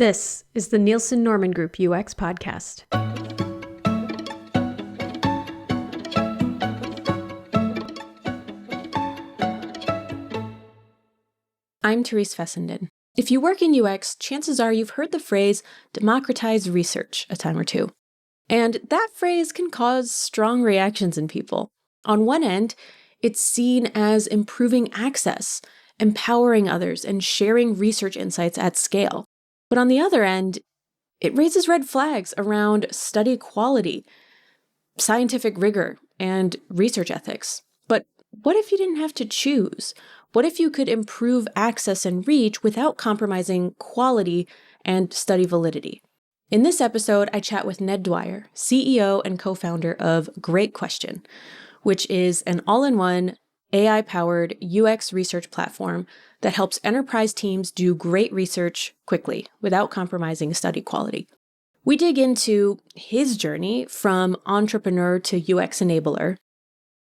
This is the Nielsen Norman Group UX podcast. I'm Therese Fessenden. If you work in UX, chances are you've heard the phrase democratize research a time or two. And that phrase can cause strong reactions in people. On one end, it's seen as improving access, empowering others, and sharing research insights at scale. But on the other end, it raises red flags around study quality, scientific rigor, and research ethics. But what if you didn't have to choose? What if you could improve access and reach without compromising quality and study validity? In this episode, I chat with Ned Dwyer, CEO and co-founder of Great Question, which is an all-in-one AI-powered UX research platform that helps enterprise teams do great research quickly without compromising study quality. We dig into his journey from entrepreneur to UX enabler,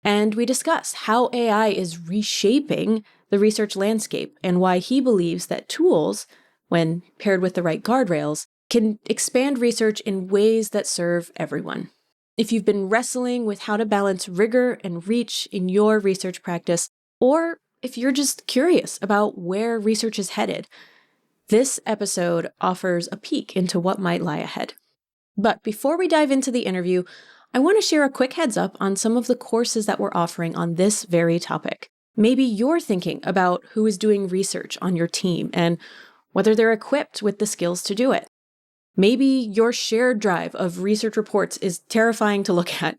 and we discuss how AI is reshaping the research landscape and why he believes that tools, when paired with the right guardrails, can expand research in ways that serve everyone. If you've been wrestling with how to balance rigor and reach in your research practice, or if you're just curious about where research is headed, this episode offers a peek into what might lie ahead. But before we dive into the interview, I want to share a quick heads up on some of the courses that we're offering on this very topic. Maybe you're thinking about who is doing research on your team and whether they're equipped with the skills to do it. Maybe your shared drive of research reports is terrifying to look at.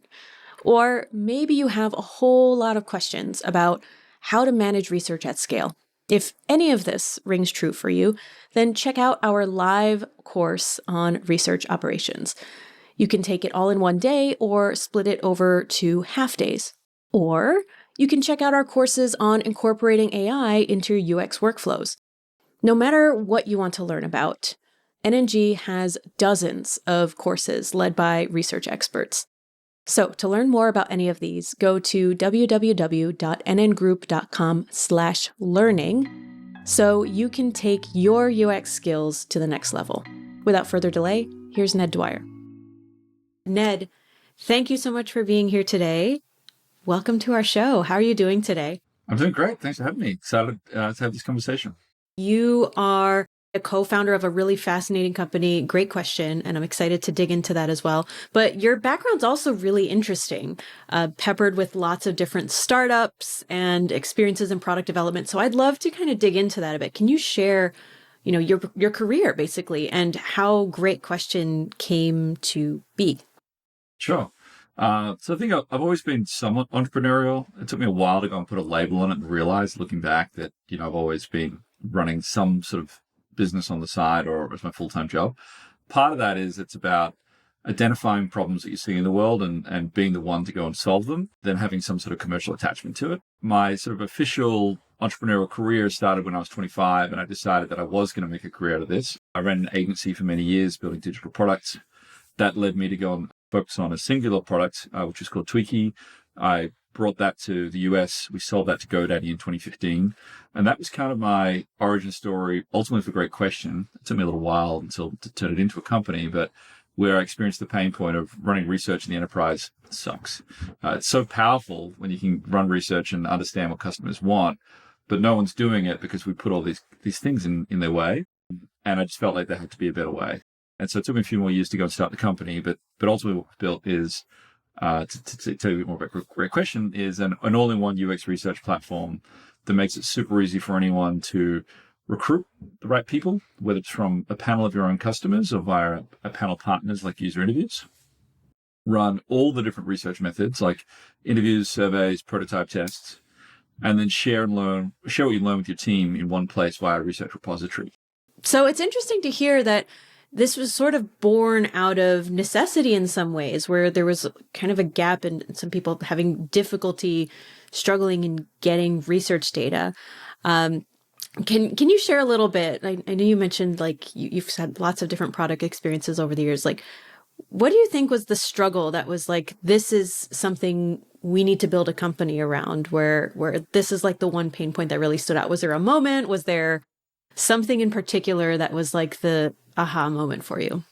Or maybe you have a whole lot of questions about how to manage research at scale. If any of this rings true for you, then check out our live course on research operations. You can take it all in one day or split it over 2 half days. Or you can check out our courses on incorporating AI into your UX workflows. No matter what you want to learn about, NNG has dozens of courses led by research experts. So to learn more about any of these, go to www.nngroup.com/learning so you can take your UX skills to the next level. Without further delay, here's Ned Dwyer. Ned, thank you so much for being here today. Welcome to our show. How are you doing today? I'm doing great. Thanks for having me. Excited to have this conversation. You are a co-founder of a really fascinating company. Great Question, and I'm excited to dig into that as well. But your background's also really interesting, peppered with lots of different startups and experiences in product development. So I'd love to kind of dig into that a bit. Can you share, your career basically and how Great Question came to be? Sure. So I think I've always been somewhat entrepreneurial. It took me a while to go and put a label on it and realize, looking back, that I've always been running some sort of business on the side or as my full-time job. Part of that is it's about identifying problems that you see in the world and being the one to go and solve them, then having some sort of commercial attachment to it. My sort of official entrepreneurial career started when I was 25, and I decided that I was going to make a career out of this. I ran an agency for many years building digital products. That led me to go and focus on a singular product, which is called Tweaky. I brought that to the US. We sold that to GoDaddy in 2015. And that was kind of my origin story, ultimately for Great Question. It took me a little while to turn it into a company, but where I experienced the pain point of running research in the enterprise sucks. It's so powerful when you can run research and understand what customers want, but no one's doing it because we put all these things in their way. And I just felt like there had to be a better way. And so it took me a few more years to go and start the company, but ultimately what we've built is, to tell you a bit more about Great Question, is an all-in-one UX research platform that makes it super easy for anyone to recruit the right people, whether it's from a panel of your own customers or via a panel partners like user interviews. Run all the different research methods like interviews, surveys, prototype tests, and then share what you learn with your team in one place via a research repository. So it's interesting to hear that this was sort of born out of necessity in some ways, where there was kind of a gap in some people having difficulty struggling in getting research data. Can you share a little bit? I know you mentioned you've had lots of different product experiences over the years. What do you think was the struggle that was this is something we need to build a company around, where this is the one pain point that really stood out? Was there a moment? Was there something in particular that was the aha moment for you?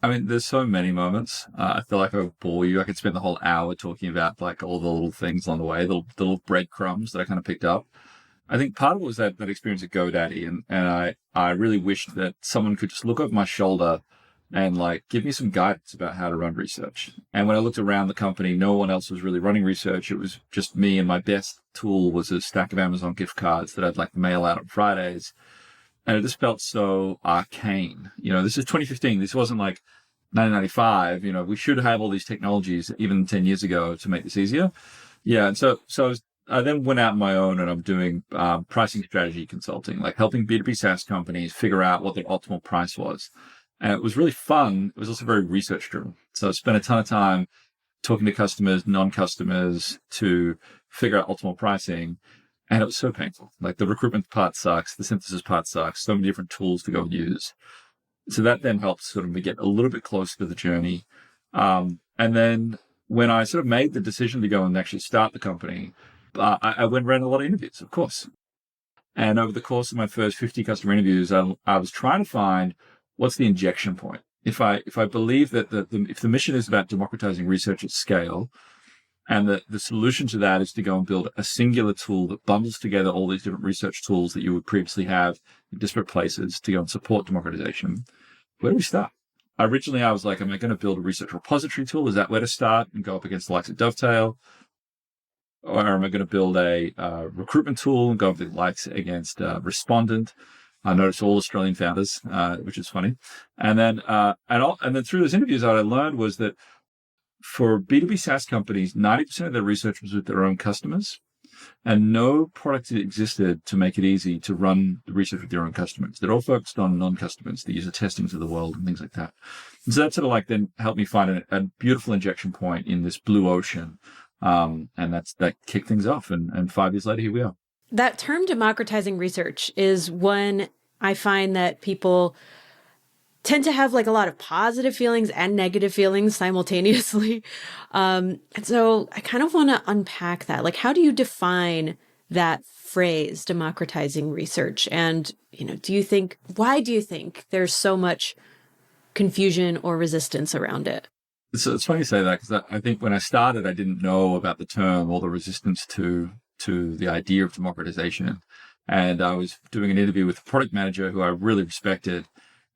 I mean, there's so many moments. I feel like I would bore you. I could spend the whole hour talking about like all the little things along the way, the little breadcrumbs that I kind of picked up. I think part of it was that experience at GoDaddy, and I really wished that someone could just look over my shoulder and like give me some guidance about how to run research. And when I looked around the company, no one else was really running research. It was just me, and my best tool was a stack of Amazon gift cards that I'd like mail out on Fridays. And it just felt so arcane. This is 2015. This wasn't like 1995. We should have all these technologies even 10 years ago to make this easier. Yeah. And so I then went out on my own, and I'm doing pricing strategy consulting, like helping B2B SaaS companies figure out what their optimal price was. And it was really fun. It was also very research driven. So I spent a ton of time talking to customers, non-customers, to figure out optimal pricing. And it was so painful. Like the recruitment part sucks. The synthesis part sucks. So many different tools to go and use. So that then helped sort of me get a little bit closer to the journey. And then when I sort of made the decision to go and actually start the company, I went and ran a lot of interviews, of course. And over the course of my first 50 customer interviews, I was trying to find what's the injection point. If I believe that if the mission is about democratizing research at scale, and the solution to that is to go and build a singular tool that bundles together all these different research tools that you would previously have in disparate places to go and support democratization, where do we start? Originally, I was like, am I going to build a research repository tool? Is that where to start and go up against the likes of Dovetail? Or am I going to build a recruitment tool and go up the likes against Respondent? I noticed all Australian founders, which is funny. And then through those interviews, what I learned was that for B2B SaaS companies, 90% of their research was with their own customers, and no product existed to make it easy to run the research with your own customers. They're all focused on non-customers, the user testings of the world and things like that. And so that sort of like then helped me find a beautiful injection point in this blue ocean. And that kicked things off. And 5 years later, here we are. That term democratizing research is one I find that people tend to have like a lot of positive feelings and negative feelings simultaneously. And so I kind of want to unpack that. Like, how do you define that phrase, democratizing research? And, why do you think there's so much confusion or resistance around it? So it's funny you say that, because I think when I started, I didn't know about the term or the resistance to the idea of democratization. And I was doing an interview with a product manager who I really respected.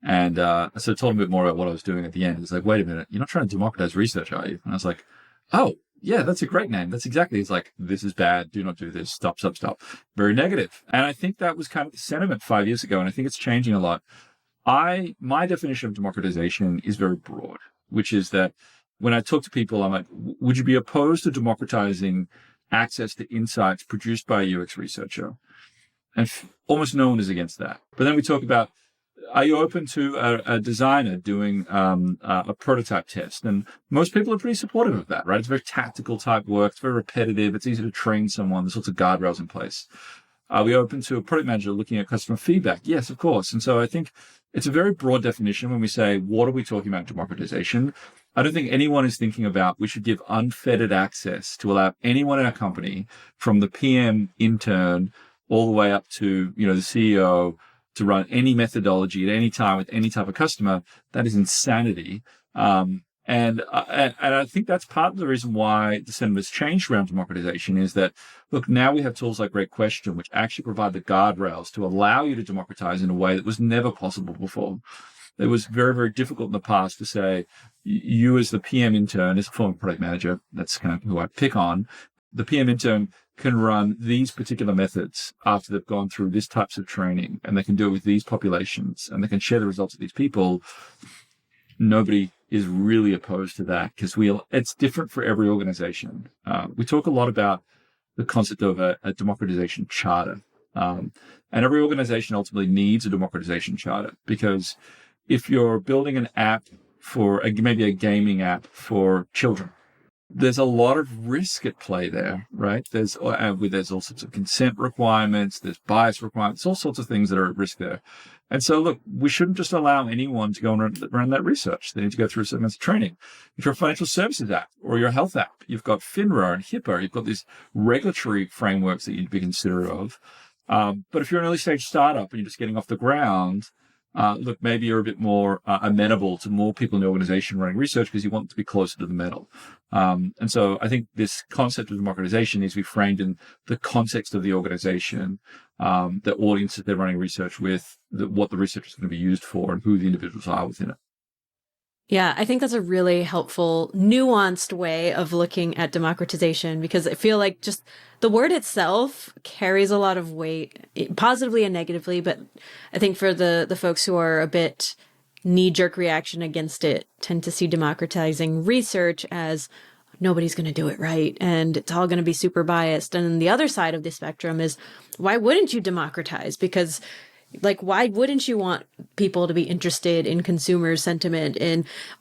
And so I told him a bit more about what I was doing at the end. He's like, wait a minute, you're not trying to democratize research, are you? And I was like, oh, yeah, that's a great name. That's exactly. He's like, this is bad. Do not do this. Stop. Very negative. And I think that was kind of the sentiment 5 years ago. And I think it's changing a lot. My definition of democratization is very broad, which is that when I talk to people, I'm like, would you be opposed to democratizing access to insights produced by a UX researcher? And almost no one is against that. But then we talk about, are you open to a designer doing a prototype test? And most people are pretty supportive of that, right? It's very tactical type work. It's very repetitive. It's easy to train someone. There's lots of guardrails in place. Are we open to a product manager looking at customer feedback? Yes, of course. And so I think it's a very broad definition when we say, what are we talking about democratization? I don't think anyone is thinking about we should give unfettered access to allow anyone in our company, from the PM intern all the way up to, the CEO, to run any methodology at any time with any type of customer. That is insanity. And I think that's part of the reason why the sentiment's changed around democratization is that, look, now we have tools like Great Question, which actually provide the guardrails to allow you to democratize in a way that was never possible before. It was very, very difficult in the past to say, you as the PM intern, as a former product manager, that's kind of who I pick on, the PM intern can run these particular methods after they've gone through these types of training, and they can do it with these populations, and they can share the results of these people. Nobody is really opposed to that, because it's different for every organization. We talk a lot about the concept of a democratization charter. And every organization ultimately needs a democratization charter, because if you're building an app maybe a gaming app for children, there's a lot of risk at play there, right? There's all sorts of consent requirements, there's bias requirements, all sorts of things that are at risk there. And so, look, we shouldn't just allow anyone to go and run that research. They need to go through some amount of training. If you're a financial services app or you're a health app, you've got FINRA and HIPAA, you've got these regulatory frameworks that you need to be considerate of. But if you're an early stage startup and you're just getting off the ground, look, maybe you're a bit more amenable to more people in the organization running research because you want to be closer to the metal. And so I think this concept of democratization needs to be framed in the context of the organization, the audience that they're running research with, what the research is going to be used for, and who the individuals are within it. Yeah, I think that's a really helpful, nuanced way of looking at democratization, because I feel like just the word itself carries a lot of weight, positively and negatively. But I think for the folks who are a bit knee-jerk reaction against it tend to see democratizing research as nobody's going to do it right and it's all going to be super biased. And then the other side of the spectrum is, why wouldn't you democratize? Because why wouldn't you want people to be interested in consumer sentiment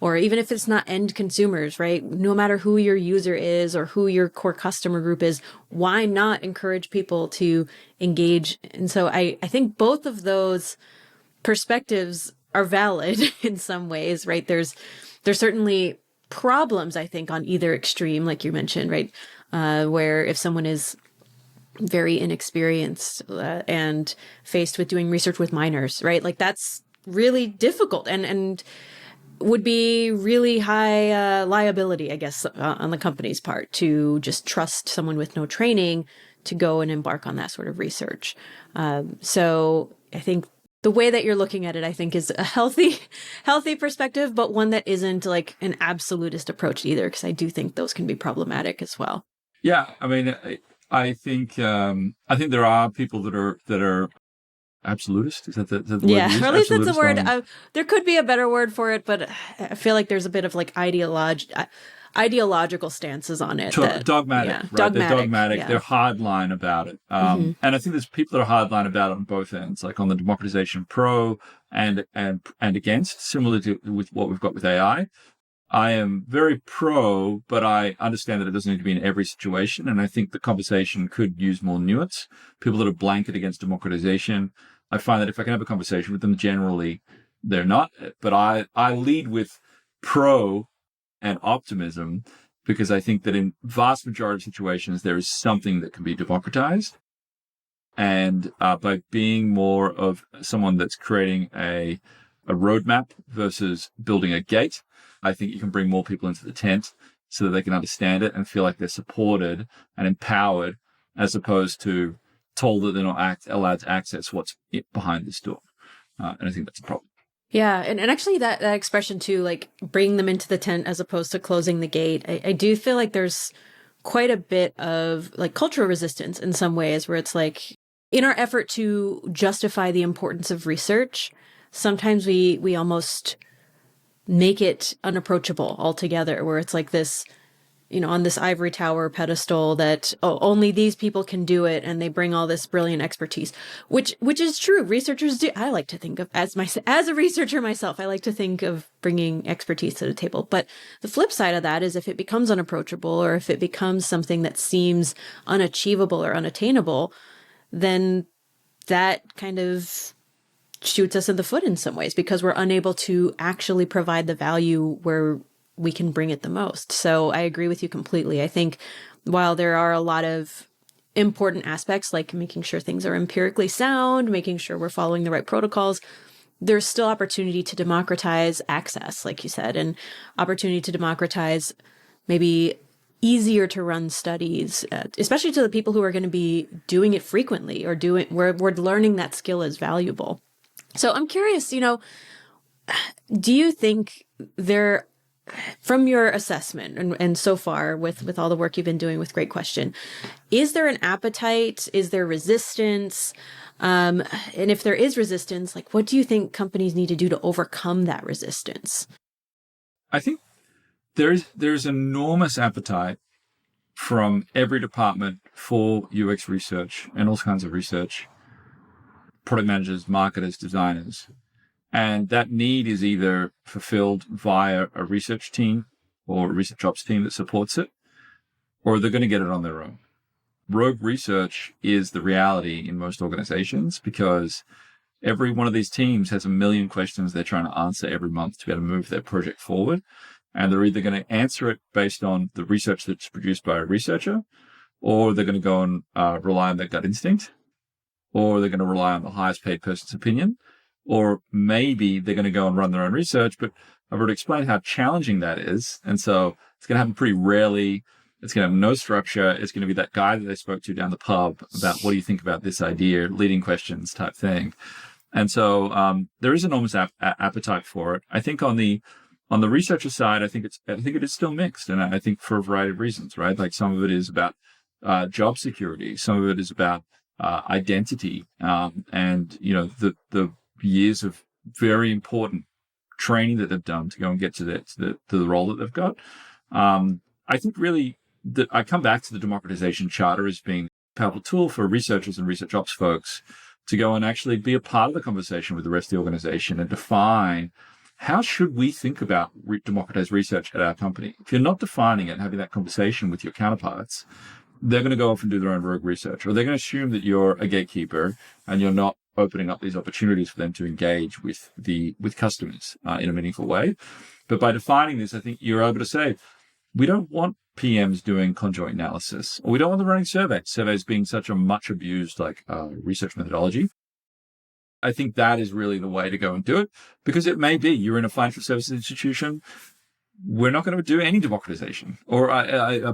or even if it's not end consumers, right? No matter who your user is or who your core customer group is, why not encourage people to engage? And so I think both of those perspectives are valid in some ways, right? There's certainly problems, I think, on either extreme, like you mentioned, right? Where if someone is very inexperienced and faced with doing research with minors, right? That's really difficult and would be really high liability, I guess, on the company's part to just trust someone with no training to go and embark on that sort of research. So I think the way that you're looking at it, I think, is a healthy perspective, but one that isn't like an absolutist approach either, because I do think those can be problematic as well. Yeah, I mean, I think there are people that are absolutist. Is that the word? Yeah, or at least that's a word. On... There could be a better word for it, but I feel like there's a bit of ideological stances on it. Dogmatic, yeah, right? Dogmatic, They're dogmatic. Yeah. They're hardline about it. And I think there's people that are hardline about it on both ends, like on the democratization pro and against, similar to with what we've got with AI. I am very pro, but I understand that it doesn't need to be in every situation. And I think the conversation could use more nuance. People that are blanket against democratization, I find that if I can have a conversation with them, generally they're not. But I lead with pro and optimism because I think that in vast majority of situations, there is something that can be democratized. And by being more of someone that's creating a roadmap versus building a gate, I think you can bring more people into the tent so that they can understand it and feel like they're supported and empowered, as opposed to told that they're not allowed to access what's behind this door. And I think that's a problem. Yeah. And actually that expression too, like bring them into the tent as opposed to closing the gate. I do feel like there's quite a bit of like cultural resistance in some ways where it's like in our effort to justify the importance of research, sometimes we almost make it unapproachable altogether, where it's like this, on this ivory tower pedestal that only these people can do it, and they bring all this brilliant expertise, which is true. Researchers do. I like to think of as a researcher myself, I like to think of bringing expertise to the table. But the flip side of that is if it becomes unapproachable or if it becomes something that seems unachievable or unattainable, then that kind of shoots us in the foot in some ways because we're unable to actually provide the value where we can bring it the most. So I agree with you completely. I think while there are a lot of important aspects like making sure things are empirically sound, making sure we're following the right protocols, there's still opportunity to democratize access, like you said, and opportunity to democratize maybe easier to run studies, especially to the people who are going to be doing it frequently or where we're learning that skill is valuable. So I'm curious, do you think from your assessment and so far with all the work you've been doing with Great Question, is there an appetite? Is there resistance? And if there is resistance, like what do you think companies need to do to overcome that resistance? I think there's enormous appetite from every department for UX research and all kinds of research. Product managers, marketers, designers. And that need is either fulfilled via a research team or a ResearchOps team that supports it, or they're going to get it on their own. Rogue research is the reality in most organizations because every one of these teams has a million questions they're trying to answer every month to be able to move their project forward. And they're either going to answer it based on the research that's produced by a researcher, or they're going to go and rely on their gut instinct, or they're going to rely on the highest paid person's opinion. Or maybe they're going to go and run their own research, but I've already explained how challenging that is. And so it's going to happen pretty rarely. It's going to have no structure. It's going to be that guy that they spoke to down the pub about what do you think about this idea, leading questions type thing. And so there is enormous appetite for it. I think on the researcher side, I think it is still mixed, and I think for a variety of reasons, right? Like some of it is about job security, some of it is about identity, and the years of very important training that they've done to go and get to the role that they've got. I think really that I come back to the Democratization Charter as being a powerful tool for researchers and research ops folks to go and actually be a part of the conversation with the rest of the organization and define how should we think about democratized research at our company. If you're not defining it and having that conversation with your counterparts, they're going to go off and do their own rogue research, or they're going to assume that you're a gatekeeper and you're not opening up these opportunities for them to engage with customers in a meaningful way. But by defining this, I think you're able to say, we don't want PMs doing conjoint analysis, or we don't want them running surveys being such a much abused research methodology. I think that is really the way to go and do it, because it may be you're in a financial services institution. We're not going to do any democratization. Or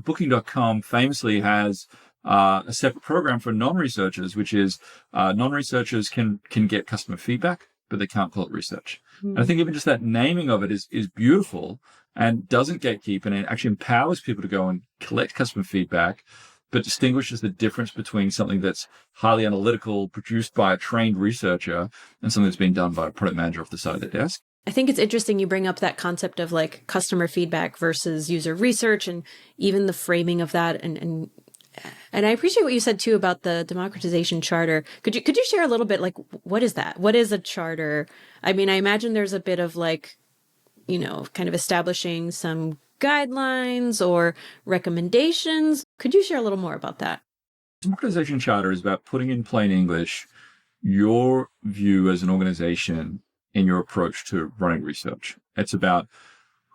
Booking.com famously has a separate program for non-researchers, which is non-researchers can get customer feedback, but they can't call it research. And I think even just that naming of it is beautiful and doesn't gatekeep, and it actually empowers people to go and collect customer feedback, but distinguishes the difference between something that's highly analytical, produced by a trained researcher, and something that's being done by a product manager off the side of their desk. I think it's interesting you bring up that concept of like customer feedback versus user research, and even the framing of that. And I appreciate what you said too about the Democratization Charter. Could you share a little bit, like, what is that? What is a charter? I mean, I imagine there's a bit of like, kind of establishing some guidelines or recommendations. Could you share a little more about that? Democratization Charter is about putting in plain English your view as an organization in your approach to running research. It's about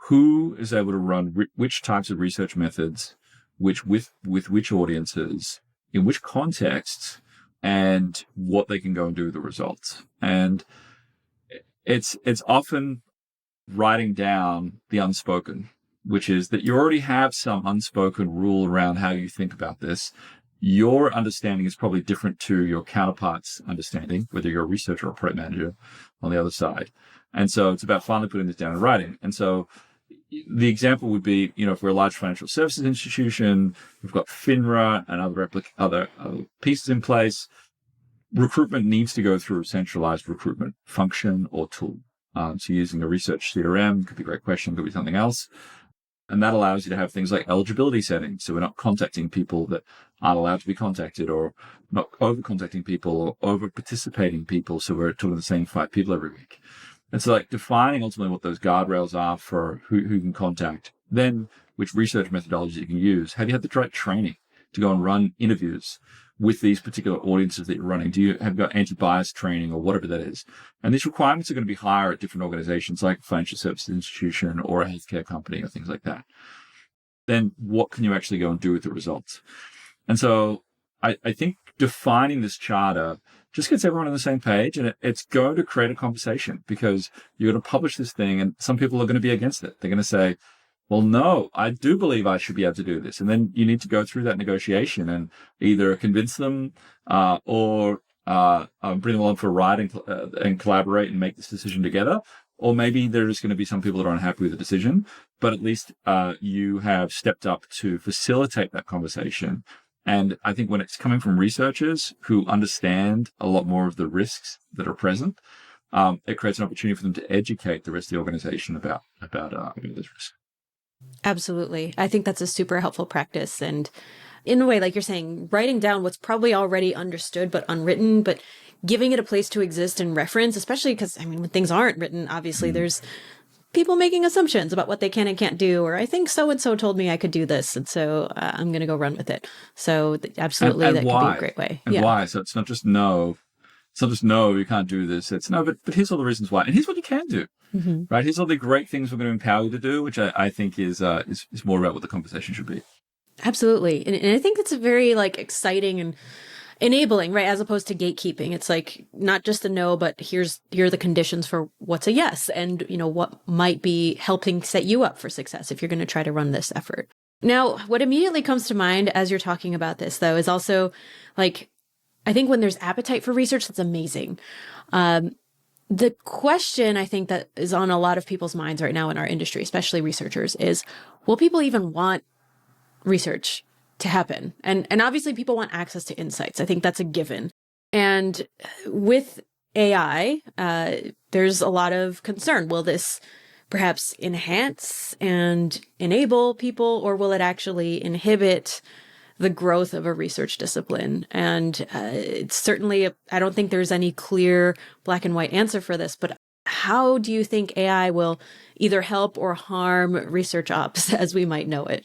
who is able to run which types of research methods, with which audiences, in which contexts, and what they can go and do with the results. And it's often writing down the unspoken, which is that you already have some unspoken rule around how you think about this. Your understanding is probably different to your counterpart's understanding, whether you're a researcher or a product manager on the other side. And so it's about finally putting this down in writing. And so the example would be, if we're a large financial services institution, we've got FINRA and other pieces in place. Recruitment needs to go through a centralized recruitment function or tool. So using a research CRM could be a great question, could be something else. And that allows you to have things like eligibility settings. So we're not contacting people that aren't allowed to be contacted, or not over contacting people or over participating people. So we're talking to the same 5 people every week. And so like defining ultimately what those guardrails are for who can contact, then which research methodologies you can use. Have you had the right training to go and run interviews with these particular audiences that you're running? Do you have got anti-bias training or whatever that is? And these requirements are going to be higher at different organizations like a financial services institution or a healthcare company or things like that. Then what can you actually go and do with the results? And so I think defining this charter just gets everyone on the same page, and it's going to create a conversation, because you're going to publish this thing and some people are going to be against it. They're going to say, well, no, I do believe I should be able to do this. And then you need to go through that negotiation and either convince them or bring them along for a ride and collaborate and make this decision together. Or maybe there's going to be some people that are unhappy with the decision, but at least you have stepped up to facilitate that conversation. And I think when it's coming from researchers who understand a lot more of the risks that are present, it creates an opportunity for them to educate the rest of the organization about those risks. Absolutely. I think that's a super helpful practice. And in a way, like you're saying, writing down what's probably already understood but unwritten, but giving it a place to exist and reference, especially because, when things aren't written, obviously there's people making assumptions about what they can and can't do, or I think so-and-so told me I could do this, and so I'm going to go run with it. So absolutely, and that could be a great way. And why? So it's not just no. It's not just no, you can't do this. It's no, but here's all the reasons why. And here's what you can do, right? Here's all the great things we're going to empower you to do, which I think is more about what the conversation should be. Absolutely. And I think that's a very exciting enabling, right? As opposed to gatekeeping. It's like not just a no, but here are the conditions for what's a yes, and what might be helping set you up for success if you're going to try to run this effort. Now, what immediately comes to mind as you're talking about this, though, is also like, I think when there's appetite for research, that's amazing. The question I think that is on a lot of people's minds right now in our industry, especially researchers, is will people even want research to happen? And obviously people want access to insights. I think that's a given. And with AI, there's a lot of concern. Will this perhaps enhance and enable people, or will it actually inhibit the growth of a research discipline? And it's certainly, I don't think there's any clear black and white answer for this, but how do you think AI will either help or harm research ops as we might know it?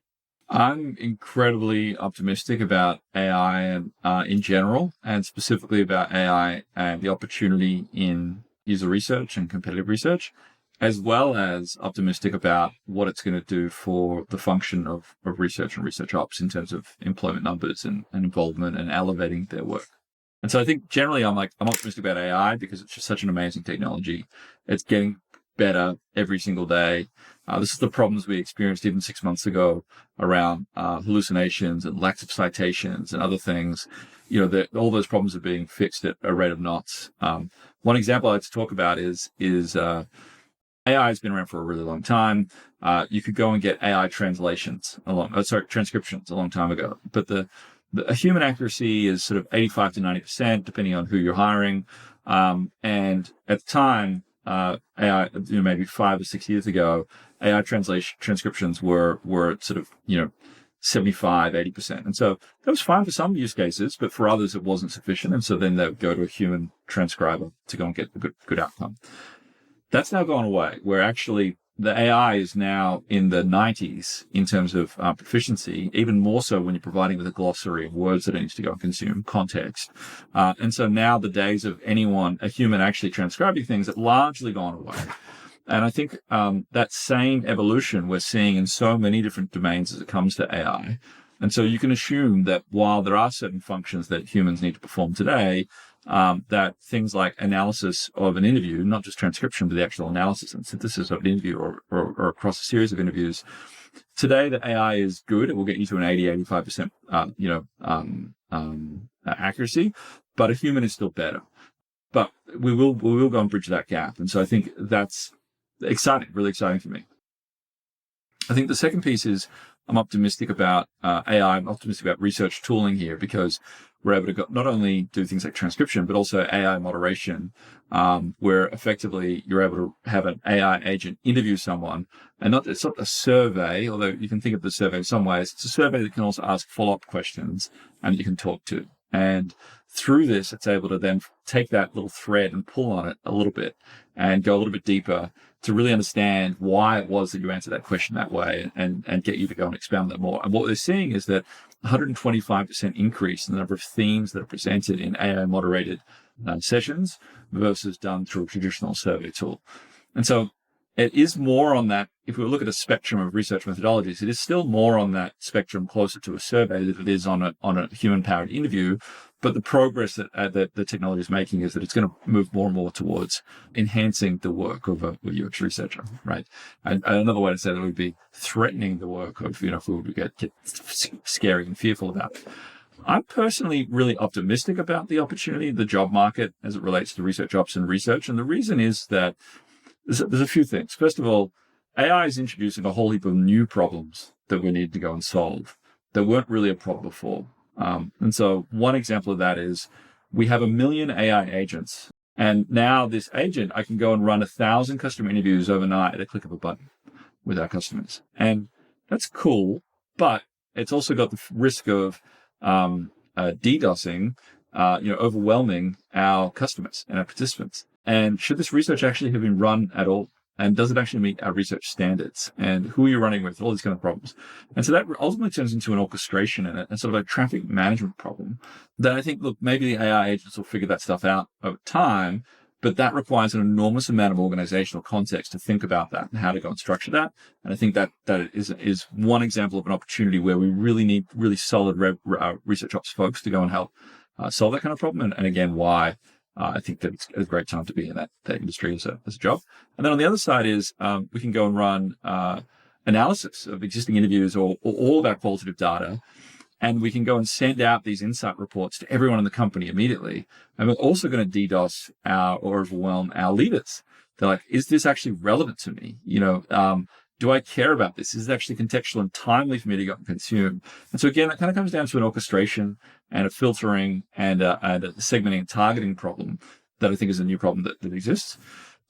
I'm incredibly optimistic about AI in general, and specifically about AI and the opportunity in user research and competitive research, as well as optimistic about what it's going to do for the function of research and research ops in terms of employment numbers and involvement and elevating their work. And so I think generally I'm optimistic about AI because it's just such an amazing technology. It's getting better every single day. This is the problems we experienced even 6 months ago around hallucinations and lacks of citations and other things. All those problems are being fixed at a rate of knots. One example I'd like to talk about is AI has been around for a really long time. You could go and get AI transcriptions a long time ago, but the human accuracy is sort of 85 to 90%, depending on who you're hiring. And at the time, AI, maybe 5 or 6 years ago, AI transcriptions were sort of, 75, 80%. And so that was fine for some use cases, but for others, it wasn't sufficient. And so then they would go to a human transcriber to go and get a good outcome. That's now gone away, where actually the AI is now in the 90s in terms of proficiency, even more so when you're providing with a glossary of words that it needs to go and consume context. And so now the days of a human actually transcribing things, have largely gone away. And I think that same evolution we're seeing in so many different domains as it comes to AI. And so you can assume that while there are certain functions that humans need to perform today, that things like analysis of an interview, not just transcription, but the actual analysis and synthesis of an interview or across a series of interviews. Today, the AI is good. It will get you to an 80, 85%, accuracy, but a human is still better. But we will go and bridge that gap. And so I think that's exciting, really exciting for me. I think the second piece is I'm optimistic about AI. I'm optimistic about research tooling here because we're able to not only do things like transcription, but also AI moderation, where effectively you're able to have an AI agent interview someone. And it's not a survey, although you can think of the survey in some ways. It's a survey that can also ask follow-up questions and you can talk to. And through this, it's able to then take that little thread and pull on it a little bit and go a little bit deeper to really understand why it was that you answered that question that way and get you to go and expound that more. And what they're seeing is that 125% increase in the number of themes that are presented in AI moderated sessions versus done through a traditional survey tool. And so it is more on that. If we look at a spectrum of research methodologies, it is still more on that spectrum closer to a survey than it is on a human powered interview. But the progress that the technology is making is that it's going to move more and more towards enhancing the work of a UX researcher, right? And another way to say that would be threatening the work of, if we would get scary and fearful about it. I'm personally really optimistic about the opportunity, the job market as it relates to research ops and research. And the reason is that there's a few things. First of all, AI is introducing a whole heap of new problems that we need to go and solve that weren't really a problem before. And so one example of that is we have 1 million AI agents. And now this agent, I can go and run 1,000 customer interviews overnight at a click of a button with our customers. And that's cool, but it's also got the risk of DDoSing, overwhelming our customers and our participants. And should this research actually have been run at all? And does it actually meet our research standards? And who are you running with? All these kind of problems. And so that ultimately turns into an orchestration and a sort of a traffic management problem that I think, look, maybe the AI agents will figure that stuff out over time, but that requires an enormous amount of organizational context to think about that and how to go and structure that. And I think that is one example of an opportunity where we really need really solid research ops folks to go and help solve that kind of problem. And again, why I think that it's a great time to be in that industry as a job. And then on the other side is we can go and run analysis of existing interviews or all of our qualitative data. And we can go and send out these insight reports to everyone in the company immediately. And we're also going to DDoS or overwhelm our leaders. They're like, is this actually relevant to me? Do I care about this? Is it actually contextual and timely for me to go and consume? And so again, that kind of comes down to an orchestration and a filtering and a segmenting and targeting problem that I think is a new problem that exists.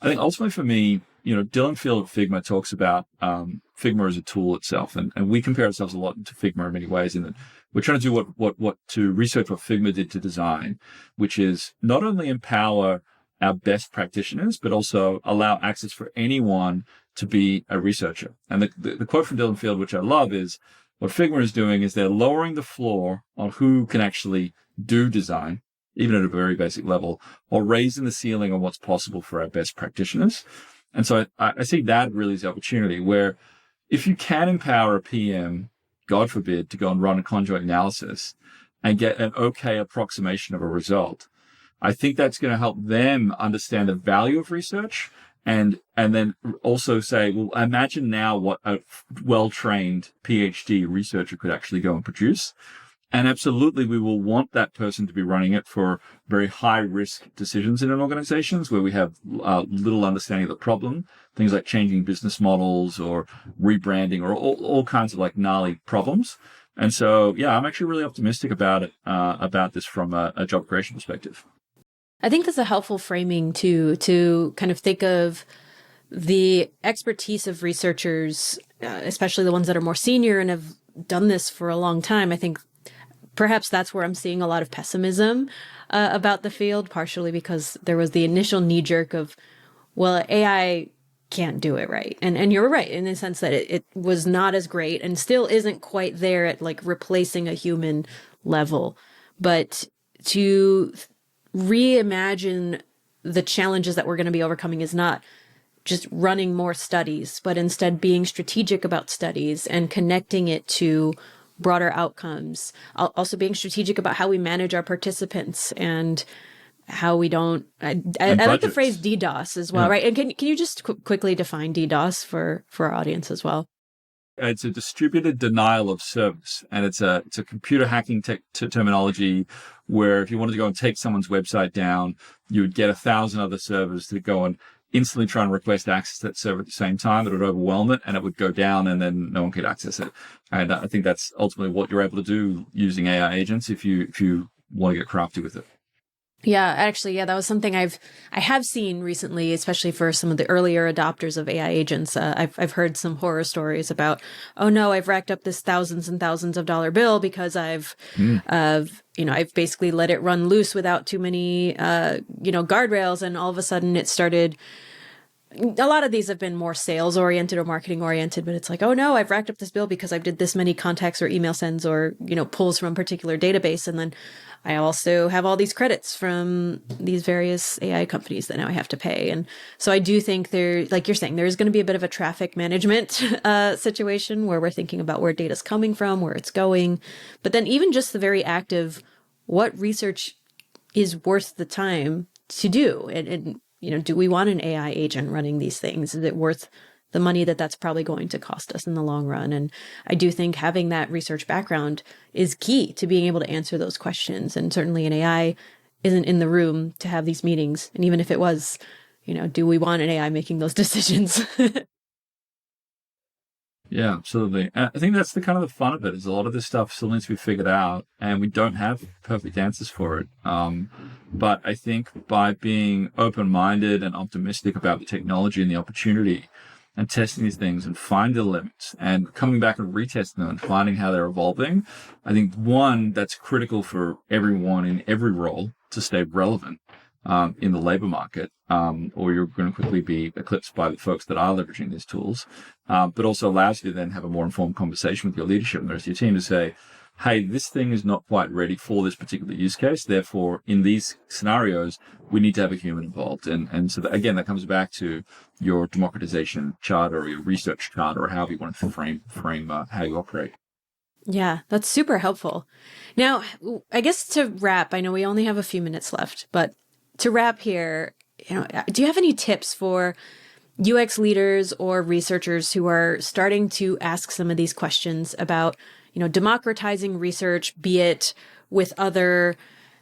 I think ultimately for me, Dylan Field of Figma talks about Figma as a tool itself. And we compare ourselves a lot to Figma in many ways in that we're trying to do what to research what Figma did to design, which is not only empower our best practitioners, but also allow access for anyone to be a researcher. And the quote from Dylan Field, which I love, is what Figma is doing is they're lowering the floor on who can actually do design, even at a very basic level, or raising the ceiling on what's possible for our best practitioners. And so I see that really as the opportunity where if you can empower a PM, God forbid, to go and run a conjoint analysis and get an okay approximation of a result, I think that's going to help them understand the value of research and then also say, well, imagine now what a well-trained PhD researcher could actually go and produce. And absolutely, we will want that person to be running it for very high-risk decisions in an organizations where we have little understanding of the problem, things like changing business models or rebranding or all kinds of like gnarly problems. And so, yeah, I'm actually really optimistic about it, about this from a job creation perspective. I think that's a helpful framing to kind of think of the expertise of researchers, especially the ones that are more senior and have done this for a long time. I think perhaps that's where I'm seeing a lot of pessimism about the field, partially because there was the initial knee-jerk of, well, AI can't do it right. And you're right in the sense that it was not as great and still isn't quite there at like replacing a human level. But to reimagine the challenges that we're going to be overcoming is not just running more studies, but instead being strategic about studies and connecting it to broader outcomes. Also being strategic about how we manage our participants and how we don't. I like the phrase DDoS as well, yeah. Right? And can you just quickly define DDoS for our audience as well? It's a distributed denial of service, and it's a computer hacking terminology where if you wanted to go and take someone's website down, you would get 1,000 other servers to go and instantly try and request access to that server at the same time. It would overwhelm it, and it would go down, and then no one could access it. And I think that's ultimately what you're able to do using AI agents if you want to get crafty with it. Yeah, actually, that was something I have seen recently, especially for some of the earlier adopters of AI agents. I've heard some horror stories about, oh no, I've racked up this thousands and thousands of dollar bill because I've basically let it run loose without too many guardrails, and all of a sudden it started. A lot of these have been more sales oriented or marketing oriented, but it's like, oh no, I've racked up this bill because I've did this many contacts or email sends or, pulls from a particular database. And then I also have all these credits from these various AI companies that now I have to pay. And so I do think like you're saying, there's going to be a bit of a traffic management situation where we're thinking about where data's coming from, where it's going. But then even just the very act of what research is worth the time to do. And do we want an AI agent running these things? Is it worth the money that's probably going to cost us in the long run? And I do think having that research background is key to being able to answer those questions. And certainly an AI isn't in the room to have these meetings. And even if it was, do we want an AI making those decisions? Yeah, absolutely. I think that's the kind of the fun of it is a lot of this stuff still needs to be figured out and we don't have perfect answers for it. But I think by being open-minded and optimistic about the technology and the opportunity and testing these things and finding the limits and coming back and retesting them and finding how they're evolving, I think one, that's critical for everyone in every role to stay relevant in the labor market, or you're going to quickly be eclipsed by the folks that are leveraging these tools, but also allows you to then have a more informed conversation with your leadership and the rest of your team to say, hey, this thing is not quite ready for this particular use case. Therefore, in these scenarios, we need to have a human involved. And so, again, that comes back to your democratization charter or your research charter or however you want to frame how you operate. Yeah, that's super helpful. Now, I guess to wrap, I know we only have a few minutes left, but to wrap here, do you have any tips for UX leaders or researchers who are starting to ask some of these questions about, democratizing research, be it with other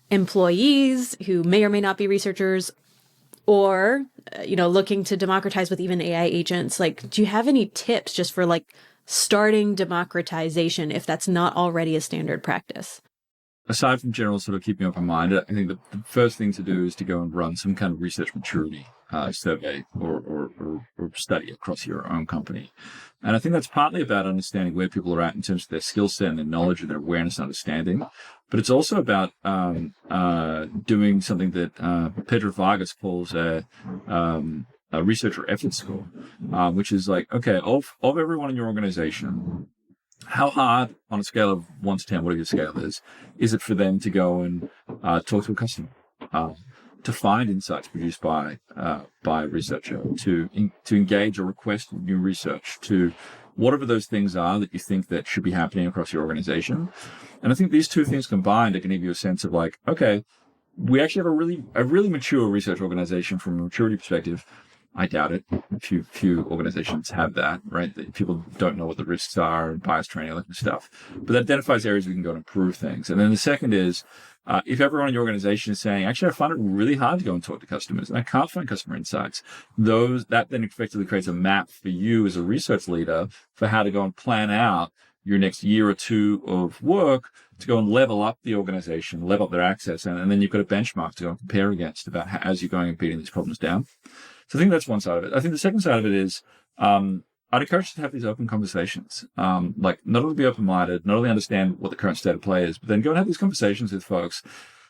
employees who may or may not be researchers, or, looking to democratize with even AI agents? Like, do you have any tips just for like starting democratization if that's not already a standard practice? Aside from general sort of keeping open minded, I think the first thing to do is to go and run some kind of research maturity survey or study across your own company. And I think that's partly about understanding where people are at in terms of their skill set and their knowledge and their awareness and understanding. But it's also about doing something that Pedro Vargas calls a researcher effort score, which is like, okay, of everyone in your organization, how hard on a scale of 1 to 10, whatever your scale is it for them to go and talk to a customer, to find insights produced by a researcher, to engage or request new research, to whatever those things are that you think that should be happening across your organization. And I think these two things combined are going to give you a sense of like, okay, we actually have a really mature research organization from a maturity perspective. I doubt it. Few organizations have that, right? People don't know what the risks are and bias training, all that kind of stuff. But that identifies areas we can go and improve things. And then the second is, if everyone in your organization is saying, actually, I find it really hard to go and talk to customers and I can't find customer insights, that then effectively creates a map for you as a research leader for how to go and plan out your next year or two of work to go and level up the organization, level up their access. And then you've got a benchmark to go and compare against about how, as you're going and beating these problems down. So I think that's one side of it. I think the second side of it is, I'd encourage you to have these open conversations. Like not only be open-minded, not only understand what the current state of play is, but then go and have these conversations with folks,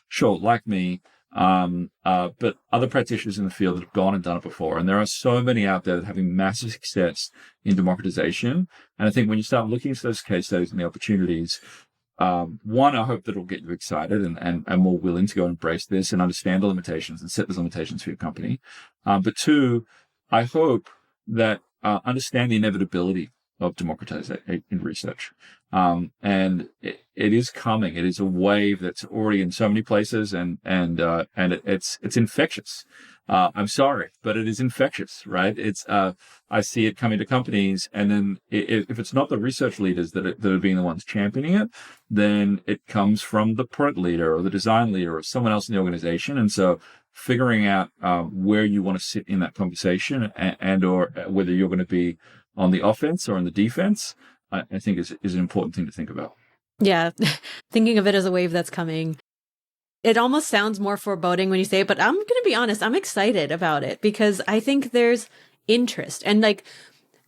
sure, like me, but other practitioners in the field that have gone and done it before. And there are so many out there that are having massive success in democratization. And I think when you start looking at those case studies and the opportunities, one, I hope that it'll get you excited and more willing to go embrace this and understand the limitations and set those limitations for your company. But two, I hope that understand the inevitability of democratization in research. And it is coming. It is a wave that's already in so many places, and it's infectious. I'm sorry, but it is infectious, right? I see it coming to companies, and then if it's not the research leaders that are being the ones championing it, then it comes from the product leader or the design leader or someone else in the organization. And so figuring out where you want to sit in that conversation and or whether you're going to be on the offense or on the defense, I think is an important thing to think about. Yeah, thinking of it as a wave that's coming. It almost sounds more foreboding when you say it, but I'm going to be honest, I'm excited about it because I think there's interest. And like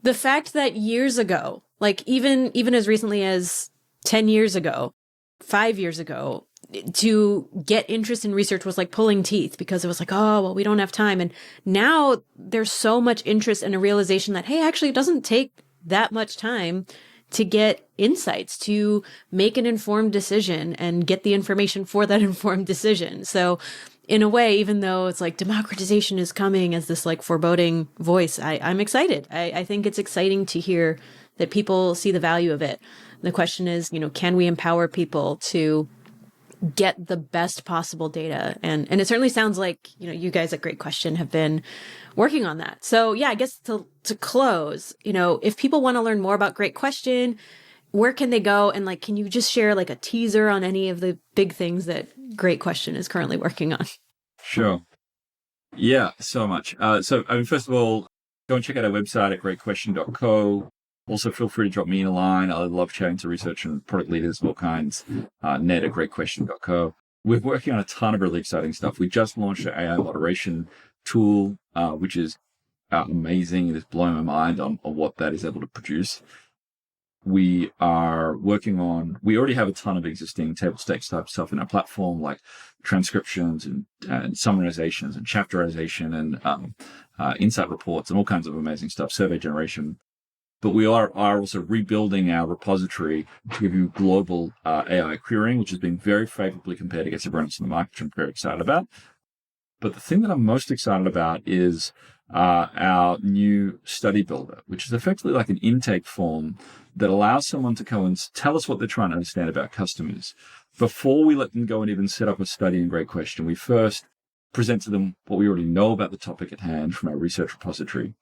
the fact that years ago, like even as recently as 10 years ago, 5 years ago, to get interest in research was like pulling teeth because it was like, oh, well, we don't have time. And now there's so much interest and a realization that, hey, actually, it doesn't take that much time to get insights, to make an informed decision and get the information for that informed decision. So in a way, even though it's like democratization is coming as this like foreboding voice, I'm excited. I think it's exciting to hear that people see the value of it. The question is, can we empower people to get the best possible data? And it certainly sounds like, you guys at Great Question have been working on that. So yeah, I guess to close, if people want to learn more about Great Question, where can they go? And like, can you just share like a teaser on any of the big things that Great Question is currently working on? Sure. Yeah, so much. So first of all, go and check out our website at greatquestion.co. Also, feel free to drop me a line. I love chatting to research and product leaders of all kinds. Ned at greatquestion.co. We're working on a ton of really exciting stuff. We just launched an AI moderation tool, which is amazing. It is blowing my mind on what that is able to produce. We are working on, we already have a ton of existing table stakes type stuff in our platform, like transcriptions and summarizations and chapterization and insight reports and all kinds of amazing stuff, survey generation. But we are also rebuilding our repository to give you global AI querying, which has been very favorably compared against everyone else in the market, which I'm very excited about. But the thing that I'm most excited about is our new study builder, which is effectively like an intake form that allows someone to come and tell us what they're trying to understand about customers. Before we let them go and even set up a study in Great Question, we first present to them what we already know about the topic at hand from our research repository.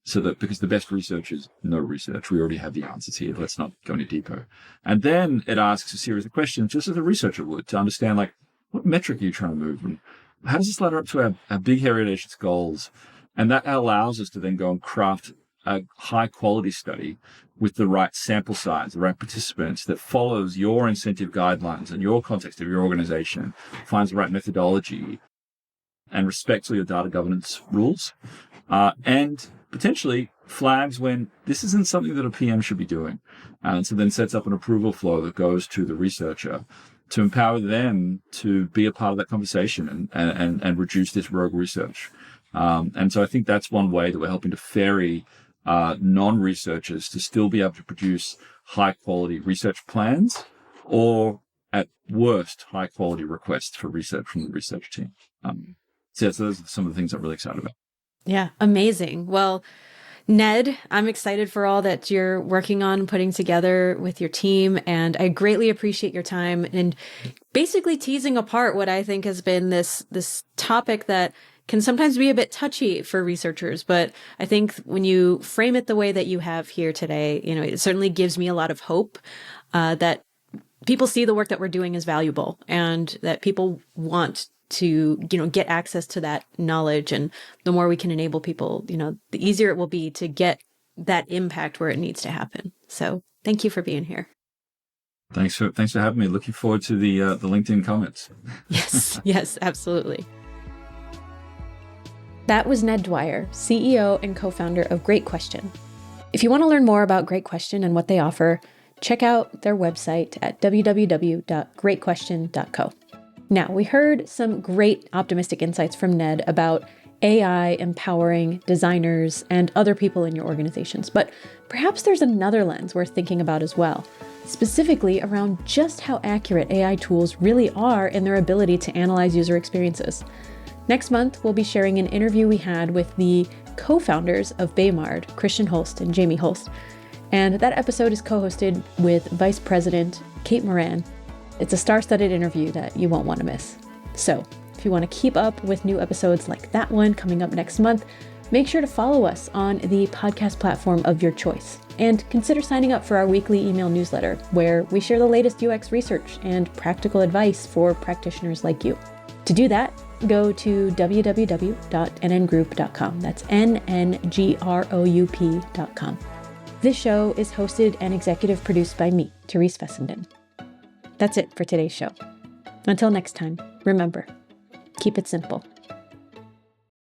So that because the best researchers know research, we already have the answers here. Let's not go any deeper. And then it asks a series of questions, just as a researcher would, to understand, like, what metric are you trying to move? And how does this ladder up to our big, hairy, audacious goals? And that allows us to then go and craft a high quality study with the right sample size, the right participants that follows your incentive guidelines and your context of your organization, finds the right methodology and respects all your data governance rules, and potentially flags when this isn't something that a PM should be doing. And so then sets up an approval flow that goes to the researcher to empower them to be a part of that conversation and reduce this rogue research. And so I think that's one way that we're helping to ferry non-researchers to still be able to produce high-quality research plans, or at worst, high-quality requests for research from the research team. So those are some of the things I'm really excited about. Yeah, amazing. Well, Ned, I'm excited for all that you're working on putting together with your team, and I greatly appreciate your time and basically teasing apart what I think has been this topic that can sometimes be a bit touchy for researchers. But I think when you frame it the way that you have here today, it certainly gives me a lot of hope that people see the work that we're doing as valuable and that people want to, get access to that knowledge. And the more we can enable people, the easier it will be to get that impact where it needs to happen. So thank you for being here. Thanks for having me. Looking forward to the LinkedIn comments. Yes, absolutely. That was Ned Dwyer, CEO and co-founder of Great Question. If you want to learn more about Great Question and what they offer, check out their website at www.greatquestion.co. Now, we heard some great optimistic insights from Ned about AI empowering designers and other people in your organizations, but perhaps there's another lens worth thinking about as well, specifically around just how accurate AI tools really are in their ability to analyze user experiences. Next month, we'll be sharing an interview we had with the co-founders of Baymard, Christian Holst and Jamie Holst, and that episode is co-hosted with Vice President Kate Moran. It's a star-studded interview that you won't want to miss. So, if you want to keep up with new episodes like that one coming up next month, make sure to follow us on the podcast platform of your choice. And consider signing up for our weekly email newsletter, where we share the latest UX research and practical advice for practitioners like you. To do that, go to www.nngroup.com. That's NNGROUP.com. This show is hosted and executive produced by me, Therese Fessenden. That's it for today's show. Until next time, remember, keep it simple.